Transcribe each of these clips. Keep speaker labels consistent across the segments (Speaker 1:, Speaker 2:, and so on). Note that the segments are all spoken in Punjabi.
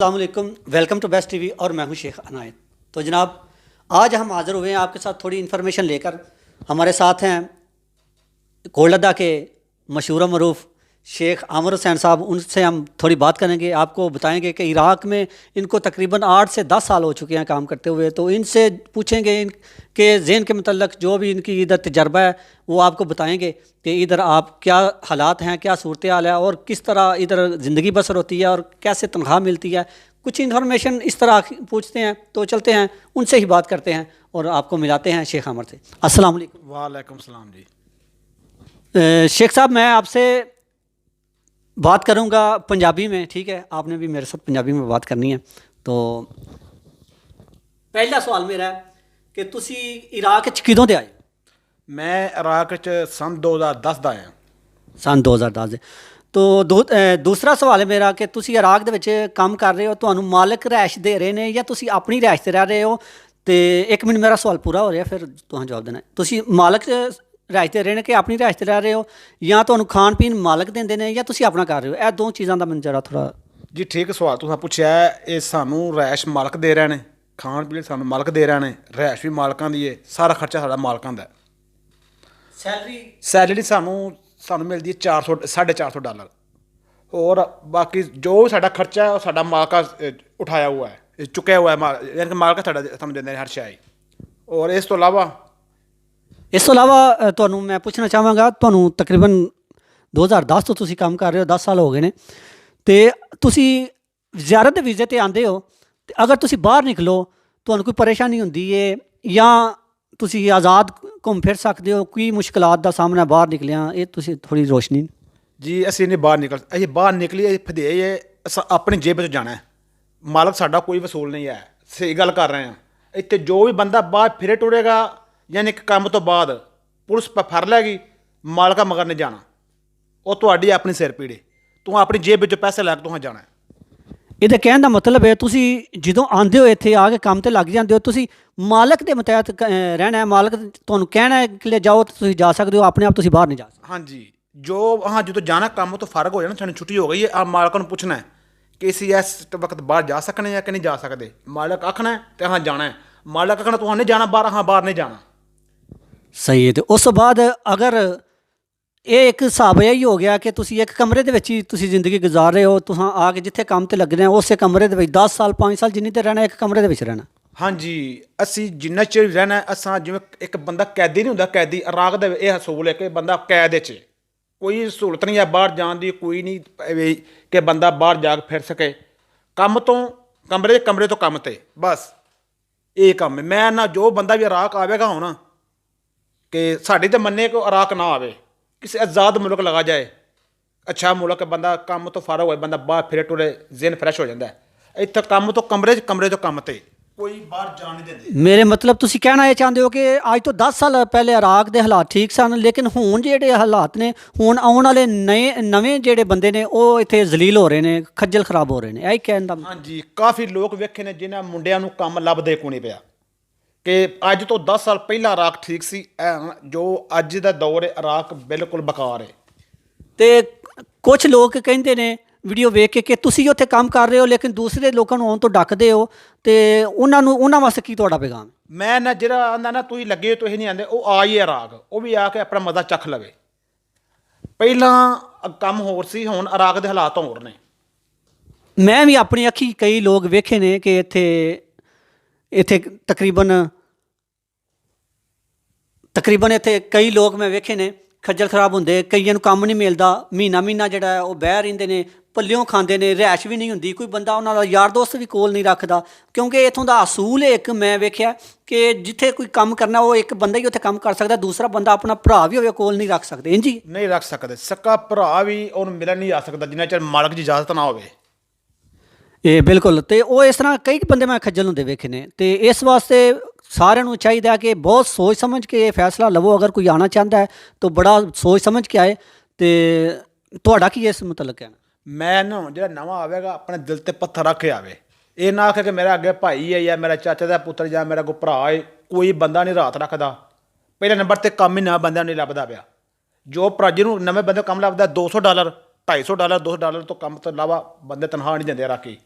Speaker 1: अस्सलामुअलैकुम, वेलकम टू बेस्ट टीवी और मैं हूं शेख अनायत। तो जनाब, आज हम हाज़िर हुए हैं आपके साथ थोड़ी इन्फॉर्मेशन लेकर। हमारे साथ हैं कोलदा के मशहूर मरूफ शेख आमिर हुसैन साहब। उनसे हम थोड़ी बात करेंगे, आपको बताएंगे कि इराक़ में इनको तकरीबन 8 से 10 साल हो चुके हैं काम करते हुए। तो इनसे पूछेंगे इनके ज़हन के मतलब जो भी इनकी इधर तजर्बा है वो आपको बताएंगे कि इधर आप क्या हालात हैं, क्या सूरत हाल है और किस तरह इधर ज़िंदगी बसर होती है और कैसे तनख्वाह मिलती है। कुछ इन्फॉर्मेशन इस तरह पूछते हैं, तो चलते हैं उनसे ही बात करते हैं और आपको मिलाते हैं शेख आमिर से। अस्सलाम वालेकुम।
Speaker 2: वालेकुम सलाम जी।
Speaker 1: शेख साहब, मैं आपसे बात करूंगा पंजाबी में, ठीक है? आपने भी मेरे साथ पंजाबी में बात करनी है। तो पहला सवाल मेरा है कि तुसी इराक च किदों दे आए?
Speaker 2: मैं इराक च सन 2010 ਦਾ ਆਇਆ।
Speaker 1: सन 2010 ਦੇ। तो दूसरा सवाल है मेरा कि तुसी इराक ਦੇ ਵਿੱਚ ਕੰਮ ਕਰ ਰਹੇ ਹੋ, ਤੁਹਾਨੂੰ ਮਾਲਕ ਰਿਹਾਇਸ਼ ਦੇ ਰਹੇ ਨੇ ਜਾਂ ਤੁਸੀਂ ਆਪਣੀ ਰਿਹਾਇਸ਼ ਤੇ ਰਹਿ ਰਹੇ ਹੋ? ਤੇ ਇੱਕ ਮਿੰਟ, ਮੇਰਾ ਸਵਾਲ ਪੂਰਾ ਹੋ ਰਿਹਾ ਫਿਰ ਤੁਹਾਨੂੰ ਜਵਾਬ ਦੇਣਾ। ਤੁਸੀਂ ਮਾਲਕ ਰਿਹਾਇਸ਼ ਤੇ ਰਹੇ ਨੇ ਕਿ ਆਪਣੀ ਰਿਹਾਇਸ਼ ਤੇ ਰਹਿ ਰਹੇ ਹੋ, ਜਾਂ ਤੁਹਾਨੂੰ ਖਾਣ ਪੀਣ ਮਾਲਕ ਦਿੰਦੇ ਨੇ ਜਾਂ ਤੁਸੀਂ ਆਪਣਾ ਕਰ ਰਹੇ ਹੋ? ਇਹ ਦੋ ਚੀਜ਼ਾਂ ਦਾ ਮੈਨੂੰ ਜਰਾ ਥੋੜਾ।
Speaker 2: ਜੀ ਠੀਕ ਸਵਾਲ ਤੁਸੀਂ ਪੁੱਛਿਆ ਹੈ। ਇਹ ਸਾਨੂੰ ਰਿਹਾਇਸ਼ ਮਾਲਕ ਦੇ ਰਹੇ ਨੇ, ਖਾਣ ਪੀਣ ਸਾਨੂੰ ਮਾਲਕ ਦੇ ਰਹੇ ਨੇ, ਰਿਹਾਇਸ਼ ਵੀ ਮਾਲਕਾਂ ਦੀ ਹੈ, ਸਾਰਾ ਖਰਚਾ ਸਾਡਾ ਮਾਲਕਾਂ ਦਾ। ਸੈਲਰੀ ਸਾਨੂੰ ਮਿਲਦੀ ਹੈ 400 $450। और बाकी जो भी साडा खर्चा है वो साडा मालका उठाया हुआ है, चुकया हुआ है, यानी कि मालका साडा सानूं देंदे ने हर शय। और इस तो इलावा
Speaker 1: ਤੁਹਾਨੂੰ ਮੈਂ ਪੁੱਛਣਾ ਚਾਹਾਂਗਾ, ਤੁਹਾਨੂੰ ਤਕਰੀਬਨ 2010 ਤੋਂ ਤੁਸੀਂ ਕੰਮ ਕਰ ਰਹੇ ਹੋ, 10 ਸਾਲ ਹੋ ਗਏ ਨੇ, ਤੇ ਤੁਸੀਂ ਜ਼ਿਆਰਤ ਦੇ ਵੀਜ਼ੇ ਤੇ ਆਉਂਦੇ ਹੋ, ਤੇ ਅਗਰ ਤੁਸੀਂ ਬਾਹਰ ਨਿਕਲੋ ਤੁਹਾਨੂੰ ਕੋਈ ਪਰੇਸ਼ਾਨੀ ਹੁੰਦੀ ਹੈ ਜਾਂ ਤੁਸੀਂ ਆਜ਼ਾਦ ਘੁੰਮ ਫਿਰ ਸਕਦੇ ਹੋ? ਕੋਈ ਮੁਸ਼ਕਲਾਤ ਦਾ ਸਾਹਮਣਾ ਬਾਹਰ ਨਿਕਲਿਆ, ਇਹ ਤੁਸੀਂ ਥੋੜੀ ਰੋਸ਼ਨੀ।
Speaker 2: ਜੀ ਅਸੀਂ ਨਹੀਂ ਬਾਹਰ ਨਿਕਲੀਏ ਫਦੇਏ, ਆਪਣੀ ਜੇਬ 'ਚ ਜਾਣਾ ਹੈ। ਮਾਲਕ ਸਾਡਾ ਕੋਈ ਵਸੂਲ ਨਹੀਂ ਹੈ, ਸਹੀ ਗੱਲ ਕਰ ਰਹੇ ਹਾਂ। ਇੱਥੇ ਜੋ ਵੀ ਬੰਦਾ ਬਾਹਰ ਫਿਰੇ ਟੁਰੇਗਾ, ਯਾਨੀ ਕਿ ਕੰਮ ਤੋਂ ਬਾਅਦ ਪੁਲਿਸ ਫੜ ਲੈਗੀ, ਮਾਲਕਾ ਮਗਰ ਨਹੀਂ ਜਾਣਾ। ਉਹ ਤੁਹਾਡੀ ਆਪਣੀ ਸਿਰ ਪੀੜੇ, ਤੂੰ ਆਪਣੀ ਜੇਬ ਵਿੱਚੋਂ ਪੈਸੇ ਲੈ ਕੇ ਤੂੰ ਜਾਣਾ।
Speaker 1: ਇਹਦਾ ਕਹਿਣ ਦਾ ਮਤਲਬ ਹੈ ਤੁਸੀਂ ਜਦੋਂ ਆਉਂਦੇ ਹੋ ਇੱਥੇ ਆ ਕੇ ਕੰਮ ਤੇ ਲੱਗ ਜਾਂਦੇ ਹੋ, ਤੁਸੀਂ ਮਾਲਕ ਦੇ ਮੁਤਾਬਕ ਰਹਿਣਾ ਹੈ। ਮਾਲਕ ਤੁਹਾਨੂੰ ਕਹਿਣਾ ਹੈ ਕਿ ਜਾਓ, ਤੁਸੀਂ ਜਾ ਸਕਦੇ ਹੋ, ਆਪਣੇ ਆਪ ਤੁਸੀਂ ਬਾਹਰ ਨਹੀਂ ਜਾ ਸਕਦੇ।
Speaker 2: ਹਾਂਜੀ, ਜਦੋਂ ਜਾਣਾ ਕੰਮ ਤੋਂ ਫਰਕ ਹੋ ਜਾਣਾ, ਸਾਨੂੰ ਛੁੱਟੀ ਹੋ ਗਈ ਹੈ, ਆ ਮਾਲਕਾਂ ਨੂੰ ਪੁੱਛਣਾ ਹੈ ਕਿ ਅਸੀਂ ਇਸ ਵਕਤ ਬਾਹਰ ਜਾ ਸਕਨੇ ਜਾਂ ਕਿ ਨਹੀਂ ਜਾ ਸਕਦੇ। ਮਾਲਕ ਆਖਣਾ ਤੇ ਹਾਂ ਜਾਣਾ ਹੈ, ਮਾਲਕ ਆਖਣਾ ਤੂੰ ਨਹੀਂ ਜਾਣਾ ਬਾਹਰ, ਹਾਂ ਬਾਹਰ ਨਹੀਂ ਜਾਣਾ।
Speaker 1: ਸਹੀ ਹੈ। ਤੇ ਉਸ ਤੋਂ ਬਾਅਦ ਅਗਰ ਇਹ ਇੱਕ ਹਿਸਾਬ ਇਹ ਹੀ ਹੋ ਗਿਆ ਕਿ ਤੁਸੀਂ ਇੱਕ ਕਮਰੇ ਦੇ ਵਿੱਚ ਹੀ ਤੁਸੀਂ ਜ਼ਿੰਦਗੀ ਗੁਜ਼ਾਰ ਰਹੇ ਹੋ, ਤੁਸੀਂ ਆ ਕੇ ਜਿੱਥੇ ਕੰਮ ਤੇ ਲੱਗਦੇ ਹੋ ਉਸੇ ਕਮਰੇ ਦੇ ਵਿੱਚ 10 ਸਾਲ 5 ਸਾਲ ਜਿੰਨੀ ਤੇ ਰਹਿਣਾ, ਇੱਕ ਕਮਰੇ ਦੇ ਵਿੱਚ ਰਹਿਣਾ?
Speaker 2: ਹਾਂਜੀ, ਅਸੀਂ ਜਿੰਨਾ ਚਿਰ ਰਹਿਣਾ, ਅਸਾਂ ਜਿਵੇਂ ਇੱਕ ਬੰਦਾ ਕੈਦੀ ਨਹੀਂ ਹੁੰਦਾ, ਕੈਦੀ ਇਰਾਕ ਦੇ ਇਹ ਅਸੂਲ ਹੈ ਕਿ ਬੰਦਾ ਕੈਦ ਵਿੱਚ, ਕੋਈ ਸਹੂਲਤ ਨਹੀਂ ਹੈ ਬਾਹਰ ਜਾਣ ਦੀ, ਕੋਈ ਨਹੀਂ ਕਿ ਬੰਦਾ ਬਾਹਰ ਜਾ ਕੇ ਫਿਰ ਸਕੇ। ਕੰਮ ਤੋਂ ਕਮਰੇ ਤੋਂ ਕੰਮ ਤੇ, ਬਸ ਇਹ ਕੰਮ ਹੈ। ਮੈਂ ਨਾ ਜੋ ਬੰਦਾ ਵੀ ਇਰਾਕ ਆਵੇਗਾ ਹੁਣ, ਕਿ ਸਾਡੀ ਤਾਂ ਮੰਨੇ ਕਿ ਇਰਾਕ ਨਾ ਆਵੇ, ਕਿਸੇ ਆਜ਼ਾਦ ਮੁਲਕ ਲਗਾ ਜਾਏ, ਅੱਛਾ ਮੁਲਕ, ਬੰਦਾ ਕੰਮ ਤੋਂ ਫਾਰਗ ਹੋਏ, ਬੰਦਾ ਬਾਹਰ ਫਿਰੇ ਟੁਰੇ, ਜ਼ਿਹਨ ਫਰੈਸ਼ ਹੋ ਜਾਂਦਾ। ਇੱਥੇ ਕੰਮ ਤੋਂ ਕਮਰੇ ਤੋਂ ਕੰਮ ਤੇ, ਕੋਈ ਬਾਹਰ ਜਾਣ ਨਹੀਂ ਦਿੰਦੇ।
Speaker 1: ਮੇਰੇ ਮਤਲਬ ਤੁਸੀਂ ਕਹਿਣਾ ਇਹ ਚਾਹੁੰਦੇ ਹੋ ਕਿ ਅੱਜ ਤੋਂ 10 ਸਾਲ ਪਹਿਲੇ ਇਰਾਕ ਦੇ ਹਾਲਾਤ ਠੀਕ ਸਨ, ਲੇਕਿਨ ਹੁਣ ਜਿਹੜੇ ਹਾਲਾਤ ਨੇ, ਹੁਣ ਆਉਣ ਵਾਲੇ ਨਵੇਂ ਜਿਹੜੇ ਬੰਦੇ ਨੇ ਉਹ ਇੱਥੇ ਜ਼ਲੀਲ ਹੋ ਰਹੇ ਨੇ, ਖੱਜਲ ਖਰਾਬ ਹੋ ਰਹੇ ਨੇ, ਇਹੀ ਕਹਿਣ ਦਾ?
Speaker 2: ਹਾਂਜੀ, ਕਾਫੀ ਲੋਕ ਵੇਖੇ ਨੇ ਜਿਨ੍ਹਾਂ ਮੁੰਡਿਆਂ ਨੂੰ ਕੰਮ ਲੱਭਦੇ ਕੋ ਨਹੀਂ ਪਿਆ, ਕਿ ਅੱਜ ਤੋਂ 10 ਸਾਲ ਪਹਿਲਾਂ ਇਰਾਕ ਠੀਕ ਸੀ। ਜੋ ਅੱਜ ਦਾ ਦੌਰ ਹੈ, ਇਰਾਕ ਬਿਲਕੁਲ ਬੇਕਾਰ ਹੈ।
Speaker 1: ਤੇ ਕੁਝ ਲੋਕ ਕਹਿੰਦੇ ਨੇ ਵੀਡੀਓ ਵੇਖ ਕੇ ਕਿ ਤੁਸੀਂ ਉੱਥੇ ਕੰਮ ਕਰ ਰਹੇ ਹੋ ਲੇਕਿਨ ਦੂਸਰੇ ਲੋਕਾਂ ਨੂੰ ਆਉਣ ਤੋਂ ਡੱਕਦੇ ਹੋ, ਤੇ ਉਹਨਾਂ ਵਾਸਤੇ ਕੀ ਤੁਹਾਡਾ ਪੈਗਾਮ?
Speaker 2: ਮੈਂ ਨਾ ਜਿਹੜਾ ਆਂਦਾ ਨਾ ਤੁਸੀਂ ਲੱਗੇ ਤੁਸੀਂ ਨਹੀਂ ਆਂਦੇ, ਉਹ ਆ ਹੀ ਇਰਾਕ, ਉਹ ਵੀ ਆ ਕੇ ਆਪਣਾ ਮਜ਼ਾ ਚੱਖ ਲਵੇ। ਪਹਿਲਾਂ ਕੰਮ ਹੋਰ ਸੀ, ਹੁਣ ਇਰਾਕ ਦੇ ਹਾਲਾਤ ਹੋਰ ਨੇ।
Speaker 1: ਮੈਂ ਵੀ ਆਪਣੀ ਅੱਖੀ ਕਈ ਲੋਕ ਵੇਖੇ ਨੇ ਕਿ ਇੱਥੇ ਤਕਰੀਬਨ ਇੱਥੇ ਕਈ ਲੋਕ ਮੈਂ ਵੇਖੇ ਨੇ ਖੱਜਲ ਖਰਾਬ ਹੁੰਦੇ, ਕਈਆਂ ਨੂੰ ਕੰਮ ਨਹੀਂ ਮਿਲਦਾ, ਮਹੀਨਾ ਜਿਹੜਾ ਹੈ ਉਹ ਬਹਿ ਰਹਿੰਦੇ ਨੇ, ਪੱਲਿਓਂ ਖਾਂਦੇ ਨੇ, ਰਿਹਾਇਸ਼ ਵੀ ਨਹੀਂ ਹੁੰਦੀ, ਕੋਈ ਬੰਦਾ ਉਹਨਾਂ ਦਾ ਯਾਰ ਦੋਸਤ ਵੀ ਕੋਲ ਨਹੀਂ ਰੱਖਦਾ, ਕਿਉਂਕਿ ਇੱਥੋਂ ਦਾ ਅਸੂਲ ਹੈ ਇੱਕ, ਮੈਂ ਵੇਖਿਆ ਕਿ ਜਿੱਥੇ ਕੋਈ ਕੰਮ ਕਰਨਾ ਉਹ ਇੱਕ ਬੰਦਾ ਹੀ ਉੱਥੇ ਕੰਮ ਕਰ ਸਕਦਾ, ਦੂਸਰਾ ਬੰਦਾ ਆਪਣਾ ਭਰਾ ਵੀ ਹੋਵੇ ਕੋਲ ਨਹੀਂ ਰੱਖ ਸਕਦੇ। ਇੰਜੀ
Speaker 2: ਨਹੀਂ ਰੱਖ ਸਕਦੇ, ਸਕਾ ਭਰਾ ਵੀ ਉਹਨੂੰ ਮਿਲਣ ਨਹੀਂ ਆ ਸਕਦਾ ਜਿੰਨਾ ਚਿਰ ਮਾਲਕ ਦੀ ਇਜਾਜ਼ਤ ਨਾ ਹੋਵੇ।
Speaker 1: ਇਹ ਬਿਲਕੁਲ। ਤੇ ਉਹ ਇਸ ਤਰ੍ਹਾਂ ਕਈ ਬੰਦੇ ਮੈਂ ਖੱਜਲ ਹੁੰਦੇ ਵੇਖੇ ਨੇ, ਤੇ ਇਸ ਵਾਸਤੇ ਸਾਰਿਆਂ ਨੂੰ ਚਾਹੀਦਾ ਕਿ ਬਹੁਤ ਸੋਚ ਸਮਝ ਕੇ ਇਹ ਫੈਸਲਾ ਲਵੋ। ਅਗਰ ਕੋਈ ਆਉਣਾ ਚਾਹੁੰਦਾ ਹੈ ਤਾਂ ਬੜਾ ਸੋਚ ਸਮਝ ਕੇ ਆਏ। ਤੇ ਤੁਹਾਡਾ ਕੀ ਇਸ ਮੁਤਲਕ ਕਹਿਣਾ?
Speaker 2: ਮੈਂ ਨਾ ਜਿਹੜਾ ਨਵਾਂ ਆਵੇਗਾ ਆਪਣੇ ਦਿਲ 'ਤੇ ਪੱਥਰ ਰੱਖ ਕੇ ਆਵੇ, ਇਹ ਨਾ ਆਖੇ ਕਿ ਮੇਰਾ ਅੱਗੇ ਭਾਈ ਹੈ ਜਾਂ ਮੇਰਾ ਚਾਚਾ ਦਾ ਪੁੱਤਰ ਜਾਂ ਮੇਰਾ ਕੋਈ ਭਰਾ ਹੈ। ਕੋਈ ਬੰਦਾ ਨਹੀਂ ਰਾਤ ਰੱਖਦਾ। ਪਹਿਲੇ ਨੰਬਰ 'ਤੇ ਕੰਮ ਹੀ ਨਾ ਬੰਦਿਆਂ ਨੂੰ ਲੱਭਦਾ ਪਿਆ। ਜੋ ਭਰਾ ਜਿਹਨੂੰ ਨਵੇਂ ਬੰਦੇ ਕੰਮ ਲੱਭਦਾ $200 $250 $200 ਤੋਂ ਕੰਮ ਤੋਂ ਇਲਾਵਾ ਬੰਦੇ ਤਨਖਾਹ ਨਹੀਂ ਦਿੰਦੇ ਇਰਾਕੀ।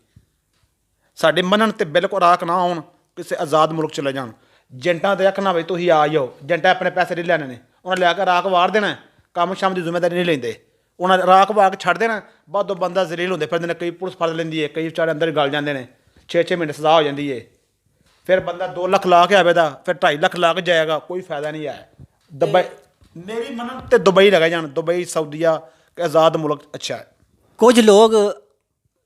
Speaker 2: ਸਾਡੇ ਮੰਨਣ ਤੇ ਬਿਲਕੁਲ ਰਾਖ ਨਾ ਆਉਣ, ਕਿਸੇ ਆਜ਼ਾਦ ਮੁਲਕ ਚਲੇ ਜਾਣ। ਏਜੰਟਾਂ ਤੇ ਆਖਣਾ ਵੀ ਤੁਸੀਂ ਆ ਜਾਓ, ਏਜੰਟਾਂ ਆਪਣੇ ਪੈਸੇ ਨਹੀਂ ਲੈਣੇ ਨੇ, ਉਹਨਾਂ ਲੈ ਕੇ ਰਾਖ ਵਾਰ ਦੇਣਾ, ਕੰਮ ਸ਼ਾਮ ਦੀ ਜ਼ਿੰਮੇਵਾਰੀ ਨਹੀਂ ਲੈਂਦੇ। ਉਹਨਾਂ ਰਾਖ ਵਾਰ ਕੇ ਛੱਡ ਦੇਣਾ, ਬਾਅਦੋਂ ਬੰਦਾ ਜ਼ਲੀਲ ਹੁੰਦੇ ਫਿਰਦੇ ਨੇ, ਕਈ ਪੁਲਿਸ ਫੜ ਲੈਂਦੀ ਹੈ, ਕਈ ਵਿਚਾਰੇ ਅੰਦਰ ਗਲ ਜਾਂਦੇ ਨੇ, 6-6 ਮਹੀਨੇ ਸਜ਼ਾ ਹੋ ਜਾਂਦੀ ਹੈ। ਫਿਰ ਬੰਦਾ 2 ਲੱਖ ਲਾ ਕੇ ਆਵੇਗਾ, ਫਿਰ 2.5 ਲੱਖ ਲਾ ਕੇ ਜਾਏਗਾ, ਕੋਈ ਫਾਇਦਾ ਨਹੀਂ ਹੈ। ਦੁਬਈ ਮੇਰੀ ਮੰਨਣ ਤੇ ਦੁਬਈ ਲੱਗਾ ਜਾਣ, ਦੁਬਈ ਸਾਊਦੀਆ ਆਜ਼ਾਦ ਮੁਲਕ ਅੱਛਾ ਹੈ।
Speaker 1: ਕੁਝ ਲੋਕ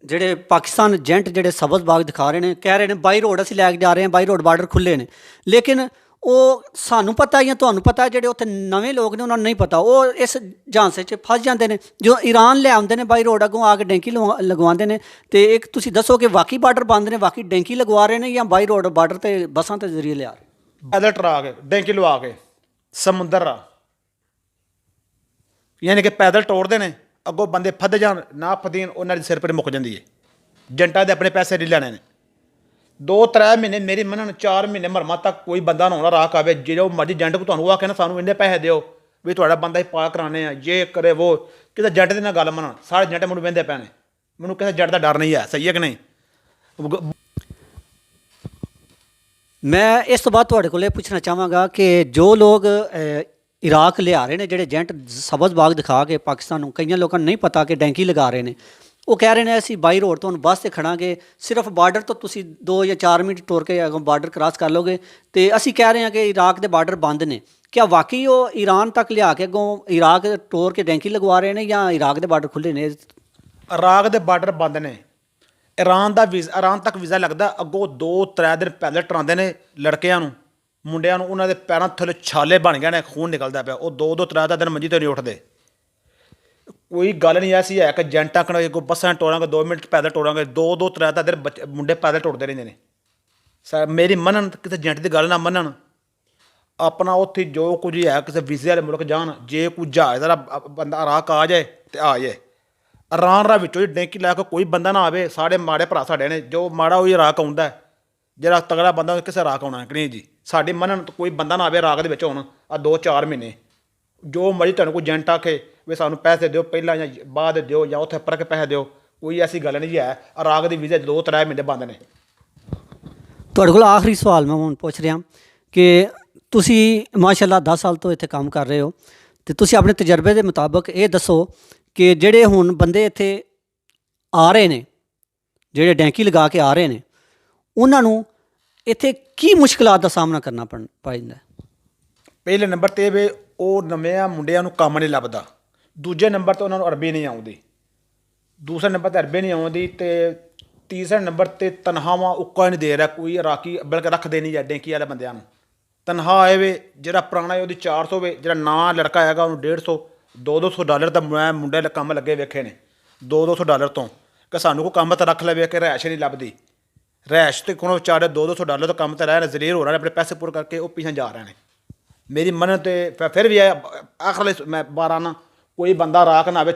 Speaker 1: ਜਿਹੜੇ ਪਾਕਿਸਤਾਨ ਏਜੰਟ ਜਿਹੜੇ ਸਬਜ਼ ਬਾਗ ਦਿਖਾ ਰਹੇ ਨੇ, ਕਹਿ ਰਹੇ ਨੇ ਬਾਈ ਰੋਡ ਅਸੀਂ ਲੈ ਕੇ ਜਾ ਰਹੇ ਹਾਂ, ਬਾਈ ਰੋਡ ਬਾਰਡਰ ਖੁੱਲੇ ਨੇ, ਲੇਕਿਨ ਉਹ ਸਾਨੂੰ ਪਤਾ ਜਾਂ ਤੁਹਾਨੂੰ ਪਤਾ, ਜਿਹੜੇ ਉੱਥੇ ਨਵੇਂ ਲੋਕ ਨੇ ਉਹਨਾਂ ਨੂੰ ਨਹੀਂ ਪਤਾ, ਉਹ ਇਸ ਝਾਂਸੇ 'ਚ ਫਸ ਜਾਂਦੇ ਨੇ। ਜੋ ਈਰਾਨ ਲੈ ਆਉਂਦੇ ਨੇ ਬਾਈ ਰੋਡ ਅੱਗੋਂ ਆ ਕੇ ਡੈਂਕੀ ਲਗਵਾਉਂਦੇ ਨੇ। ਤੇ ਇੱਕ ਤੁਸੀਂ ਦੱਸੋ ਕਿ ਵਾਕਈ ਬਾਰਡਰ ਬੰਦ ਨੇ, ਵਾਕਈ ਡੈਂਕੀ ਲਗਵਾ ਰਹੇ ਨੇ ਜਾਂ ਬਾਈ ਰੋਡ ਬਾਰਡਰ ਤੇ ਬੱਸਾਂ ਦੇ ਜ਼ਰੀਏ ਲਿਆ ਰਹੇ?
Speaker 2: ਪੈਦਲ ਟਰਾ ਕੇ ਡੈਂਕੀ ਲਵਾ ਕੇ ਸਮੁੰਦਰ ਆ, ਯਾਨੀ ਕਿ ਪੈਦਲ ਤੋੜਦੇ ਨੇ, ਅੱਗੋਂ ਬੰਦੇ ਫੱਦ ਜਾਣ ਨਾ ਫਦੀਨ, ਉਹਨਾਂ ਦੇ ਸਿਰ ਪਰ ਮੁੱਕ ਜਾਂਦੀ ਹੈ। ਏਜੰਟਾਂ ਦੇ ਆਪਣੇ ਪੈਸੇ ਨਹੀਂ ਲੈਣੇ ਨੇ। 2-3 ਮਹੀਨੇ ਮੇਰੀ ਮੰਨਣ, 4 ਮਹੀਨੇ ਮਰਮਾ ਤੱਕ ਕੋਈ ਬੰਦਾ ਨਾ ਹੋਣਾ ਰਾਖ ਆਵੇ, ਜਿਹੜਾ ਮਰਜ਼ੀ ਏਜੰਟ ਕੋ ਤੁਹਾਨੂੰ ਆਖੇ ਨਾ ਸਾਨੂੰ ਇੰਨੇ ਪੈਸੇ ਦਿਓ ਵੀ ਤੁਹਾਡਾ ਬੰਦਾ ਹੀ ਪਾ ਕਰਾਣੇ ਆ, ਜੇ ਕਰੇ ਉਹ ਕਿਸੇ ਏਜੰਟ ਦੇ ਨਾਲ ਗੱਲ ਮੰਨਣ। ਸਾਰੇ ਏਜੰਟ ਮੈਨੂੰ ਵਹਿੰਦੇ ਪੈਣੇ, ਮੈਨੂੰ ਕਿਸੇ ਏਜੰਟ ਦਾ ਡਰ ਨਹੀਂ ਹੈ। ਸਹੀ ਹੈ ਕਿ ਨਹੀਂ?
Speaker 1: ਮੈਂ ਇਸ ਤੋਂ ਬਾਅਦ ਤੁਹਾਡੇ ਕੋਲ ਇਹ ਪੁੱਛਣਾ ਚਾਹਾਂਗਾ ਕਿ ਜੋ ਲੋਕ ਇਰਾਕ ਲਿਆ ਰਹੇ ਨੇ, ਜਿਹੜੇ ਏਜੰਟ ਸਬਜ਼ ਬਾਗ ਦਿਖਾ ਕੇ ਪਾਕਿਸਤਾਨ ਨੂੰ, ਕਈਆਂ ਲੋਕਾਂ ਨੂੰ ਨਹੀਂ ਪਤਾ ਕਿ ਡੈਂਕੀ ਲਗਾ ਰਹੇ ਨੇ। ਉਹ ਕਹਿ ਰਹੇ ਨੇ ਅਸੀਂ ਬਾਈ ਰੋਡ ਤੁਹਾਨੂੰ ਬੱਸ 'ਤੇ ਖੜਾਂਗੇ, ਸਿਰਫ ਬਾਰਡਰ ਤੋਂ ਤੁਸੀਂ 2 ਜਾਂ 4 ਮਿੰਟ ਤੁਰ ਕੇ ਅੱਗੋਂ ਬਾਰਡਰ ਕ੍ਰਾਸ ਕਰ ਲਓਗੇ, ਅਤੇ ਅਸੀਂ ਕਹਿ ਰਹੇ ਹਾਂ ਕਿ ਇਰਾਕ ਦੇ ਬਾਰਡਰ ਬੰਦ ਨੇ। ਕਿਆ ਵਾਕਈ ਉਹ ਈਰਾਨ ਤੱਕ ਲਿਆ ਕੇ ਅੱਗੋਂ ਇਰਾਕ ਤੋੜ ਕੇ ਡੈਂਕੀ ਲਗਵਾ ਰਹੇ ਨੇ ਜਾਂ ਇਰਾਕ ਦੇ ਬਾਰਡਰ ਖੁੱਲ੍ਹੇ ਨੇ?
Speaker 2: ਇਰਾਕ ਦੇ ਬਾਰਡਰ ਬੰਦ ਨੇ। ਇਰਾਨ ਦਾ ਵੀਜ਼ਾ, ਇਰਾਨ ਤੱਕ ਵੀਜ਼ਾ ਲੱਗਦਾ, ਅੱਗੋਂ 2-3 ਦਿਨ ਪੈਦਲ ਟਰਾਉਂਦੇ ਨੇ ਲੜਕਿਆਂ ਨੂੰ, ਮੁੰਡਿਆਂ ਨੂੰ, ਉਹਨਾਂ ਦੇ ਪੈਰਾਂ ਥੱਲੇ ਛਾਲੇ ਬਣ ਗਏ ਨੇ, ਖੂਨ ਨਿਕਲਦਾ ਪਿਆ। ਉਹ 2-3 ਦਿਨ ਮੰਜੀ ਤੋਂ ਨਹੀਂ ਉੱਠਦੇ। ਕੋਈ ਗੱਲ ਨਹੀਂ ਐਸੀ ਹੈ ਕਿ ਏਜੰਟਾਂ ਕੋਲ ਕੋਈ ਬੱਸਾਂ ਟੋੜਾਂਗੇ, 2 ਮਿੰਟ ਪੈਦਲ ਟੋੜਾਂਗੇ, 2-3 ਦਿਨ ਮੁੰਡੇ ਪੈਦਲ ਟੁੱਟਦੇ ਰਹਿੰਦੇ ਨੇ। ਮੇਰੀ ਮੰਨਣ, ਕਿਸੇ ਏਜੰਟ ਦੀ ਗੱਲ ਨਾ ਮੰਨਣ, ਆਪਣਾ ਉੱਥੇ ਜੋ ਕੁਝ ਹੈ ਕਿਸੇ ਵੀਜ਼ੇ ਵਾਲੇ ਮੁਲਕ ਜਾਣ। ਜੇ ਕੋਈ ਜਹਾਜ਼ ਦਾ ਬੰਦਾ ਇਰਾਕ ਆ ਜਾਏ ਤੇ ਆ ਜਾਏ, ਇਰਾਨ ਰਾ ਵਿੱਚੋਂ ਹੀ ਡੈਂਕੀ ਲੈ ਕੇ ਕੋਈ ਬੰਦਾ ਨਾ ਆਵੇ। ਸਾਡੇ ਮਾੜੇ ਭਰਾ ਸਾਡੇ ਨੇ, ਜੋ ਮਾੜਾ ਉਹੀ ਇਰਾਕ ਆਉਂਦਾ, ਜਿਹੜਾ ਤਗੜਾ ਬੰਦਾ ਕਿਸੇ ਇਰਾਕ ਆਉਣਾ ਕਿ ਨਹੀਂ ਜੀ। ਸਾਡੇ ਮੰਨਣ ਕੋਈ ਬੰਦਾ ਨਾ ਆਵੇ ਇਰਾਕ ਦੇ ਵਿੱਚ ਹੁਣ ਆ 2-4 ਮਹੀਨੇ। ਜੋ ਮਰਜ਼ੀ ਤੁਹਾਨੂੰ ਕੋਈ ਏਜੰਟ ਆਖੇ ਵੀ ਸਾਨੂੰ ਪੈਸੇ ਦਿਓ ਪਹਿਲਾਂ ਜਾਂ ਬਾਅਦ ਦਿਓ ਜਾਂ ਉੱਥੇ ਪਰਖ ਪੈਸੇ ਦਿਓ, ਕੋਈ ਐਸੀ ਗੱਲ ਨਹੀਂ ਹੈ। ਇਰਾਕ ਦੇ ਵੀਜ਼ੇ 2-3 ਮਹੀਨੇ ਬੰਦ ਨੇ।
Speaker 1: ਤੁਹਾਡੇ ਕੋਲ ਆਖਰੀ ਸਵਾਲ ਮੈਂ ਹੁਣ ਪੁੱਛ ਰਿਹਾ ਕਿ ਤੁਸੀਂ ਮਾਸ਼ਾਅੱਲਾ 10 ਸਾਲ ਤੋਂ ਇੱਥੇ ਕੰਮ ਕਰ ਰਹੇ ਹੋ, ਅਤੇ ਤੁਸੀਂ ਆਪਣੇ ਤਜਰਬੇ ਦੇ ਮੁਤਾਬਕ ਇਹ ਦੱਸੋ ਕਿ ਜਿਹੜੇ ਹੁਣ ਬੰਦੇ ਇੱਥੇ ਆ ਰਹੇ ਨੇ, ਜਿਹੜੇ ਡੈਂਕੀ ਲਗਾ ਕੇ ਆ ਰਹੇ ਨੇ, ਉਹਨਾਂ ਨੂੰ ਇੱਥੇ ਕੀ ਮੁਸ਼ਕਿਲਾਂ ਦਾ ਸਾਹਮਣਾ ਕਰਨਾ ਪੈ ਜਾਂਦਾ?
Speaker 2: ਪਹਿਲੇ ਨੰਬਰ 'ਤੇ ਵੀ ਉਹ ਨਵੇਂ ਮੁੰਡਿਆਂ ਨੂੰ ਕੰਮ ਨਹੀਂ ਲੱਭਦਾ। ਦੂਜੇ ਨੰਬਰ 'ਤੇ ਉਹਨਾਂ ਨੂੰ ਅਰਬੀ ਨਹੀਂ ਆਉਂਦੀ। ਦੂਸਰੇ ਨੰਬਰ 'ਤੇ ਅਰਬੀ ਨਹੀਂ ਆਉਂਦੀ, ਅਤੇ ਤੀਸਰੇ ਨੰਬਰ 'ਤੇ ਤਨਖਾਹਾਂ ਉੱਕਾ ਨਹੀਂ ਦੇ ਰਿਹਾ ਕੋਈ ਇਰਾਕੀ, ਬਲਕਿ ਰੱਖਦੇ ਨਹੀਂ ਜਾਂ ਡੈਂਕੀ ਵਾਲੇ ਬੰਦਿਆਂ ਨੂੰ। ਤਨਖਾਹ ਆਏ ਵੇ ਜਿਹੜਾ ਪੁਰਾਣਾ ਉਹਦੀ 400 ਵੇ, ਜਿਹੜਾ ਨਵਾਂ ਲੜਕਾ ਹੈਗਾ ਉਹਨੂੰ 150, $200 ਤਾਂ ਮੈਂ ਮੁੰਡੇ ਕੰਮ ਲੱਗੇ ਵੇਖੇ ਨੇ, $200 ਤੋਂ ਕਿ ਸਾਨੂੰ ਕੋਈ ਕੰਮ ਤਾਂ ਰੱਖ ਲਵੇ ਕਿ ਰਿਹਾਇਸ਼ ਨਹੀਂ ਲੱਭਦੀ। ਰਿਹਾਇਸ਼ ਤੇ ਕੋਲੋਂ ਵਿਚਾਰੇ $200 ਤੋਂ ਕੰਮ ਤਾਂ ਰਹਿ ਰਹੇ, ਜ਼ਲੀਲ ਹੋ ਰਹੇ ਨੇ, ਆਪਣੇ ਪੈਸੇ ਪੂਰੇ ਕਰਕੇ ਉਹ ਪਿੱਛੇ ਜਾ ਰਹੇ ਨੇ। ਮੇਰੀ ਮੰਨ ਤੇ ਫਿਰ ਵੀ ਆਖਰਲੇ ਮੈਂ 12 ਨਾ ਕੋਈ ਬੰਦਾ ਰਾਖ ਨਾ ਆਵੇ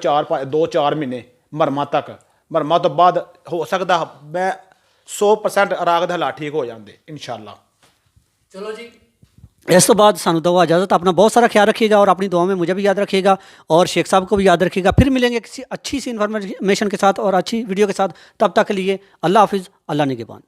Speaker 2: 2-4 ਮਹੀਨੇ ਮਰਮਾ ਤੱਕ। ਮਰਮਾ ਤੋਂ ਬਾਅਦ ਹੋ ਸਕਦਾ ਮੈਂ 100% ਇਰਾਕ ਦੇ ਹਾਲਾਤ ਠੀਕ ਹੋ ਜਾਂਦੇ इंशाल्लाह।
Speaker 1: चलो जी, इस तो बाद सानू दो इजाज़त। अपना बहुत सारा ख्याल रखिएगा और अपनी दुआ में मुझे भी याद रखिएगा और शेख साहब को भी याद रखिएगा। फिर मिलेंगे किसी अच्छी सी इन्फॉर्मेशन के साथ और अच्छी वीडियो के साथ। तब तक के लिए अल्लाह हाफिज़, अल्लाह निगहबान।